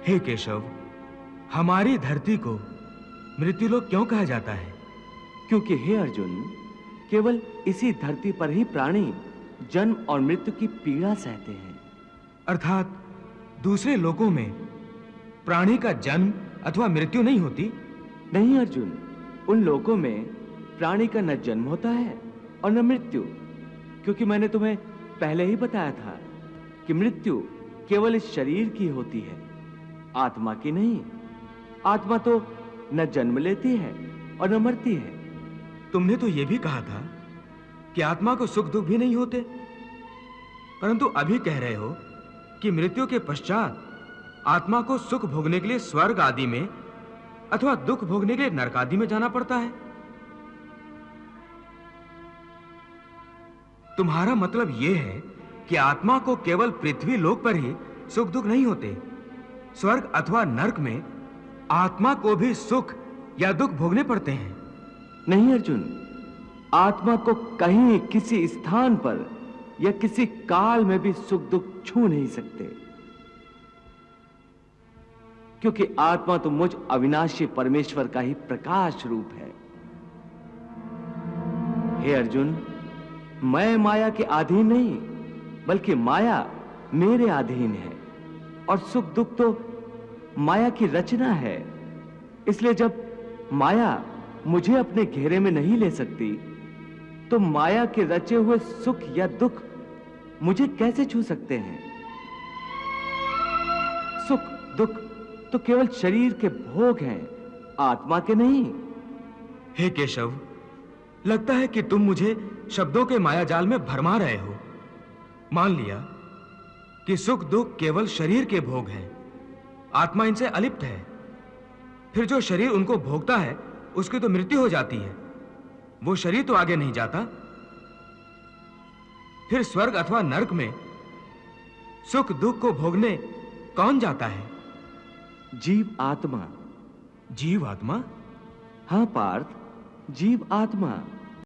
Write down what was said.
हे केशव, हमारी धरती को मृत्युलोक क्यों कहा जाता है? क्योंकि हे अर्जुन, केवल इसी धरती पर ही प्राणी जन्म और मृत्यु की पीड़ा सहते हैं। अर्थात दूसरे लोकों में प्राणी का जन्म अथवा मृत्यु नहीं होती? नहीं अर्जुन, उन लोकों में प्राणी का न जन्म होता है और न मृत्यु, क्योंकि मैंने तुम्हें पहले ही बताया था कि मृत्यु केवल इस शरीर की होती है, आत्मा की नहीं। आत्मा तो न जन्म लेती है और न मरती है। तुमने तो यह भी कहा था कि आत्मा को सुख दुख भी नहीं होते, परंतु अभी कह रहे हो कि मृत्यु के पश्चात आत्मा को सुख भोगने के लिए स्वर्ग आदि में अथवा दुख भोगने के लिए नरक आदि में जाना पड़ता है। तुम्हारा मतलब यह है कि आत्मा को केवल पृथ्वी लोक पर ही सुख दुख नहीं होते, स्वर्ग अथवा नरक में आत्मा को भी सुख या दुख भोगने पड़ते हैं? नहीं अर्जुन, आत्मा को कहीं किसी स्थान पर या किसी काल में भी सुख दुख छू नहीं सकते, क्योंकि आत्मा तो मुझ अविनाशी परमेश्वर का ही प्रकाश रूप है। हे अर्जुन, मैं माया के अधीन नहीं, बल्कि माया मेरे अधीन है, और सुख दुख तो माया की रचना है। इसलिए जब माया मुझे अपने घेरे में नहीं ले सकती, तो माया के रचे हुए सुख या दुख मुझे कैसे छू सकते हैं? सुख दुख तो केवल शरीर के भोग हैं, आत्मा के नहीं। हे केशव, लगता है कि तुम मुझे शब्दों के मायाजाल में भरमा रहे हो। मान लिया कि सुख दुख केवल शरीर के भोग हैं, आत्मा इनसे अलिप्त है। फिर जो शरीर उनको भोगता है उसकी तो मृत्यु हो जाती है, वो शरीर तो आगे नहीं जाता। फिर स्वर्ग अथवा नरक में सुख दुख को भोगने कौन जाता है? जीव आत्मा। जीव आत्मा? हां पार्थ, जीव आत्मा।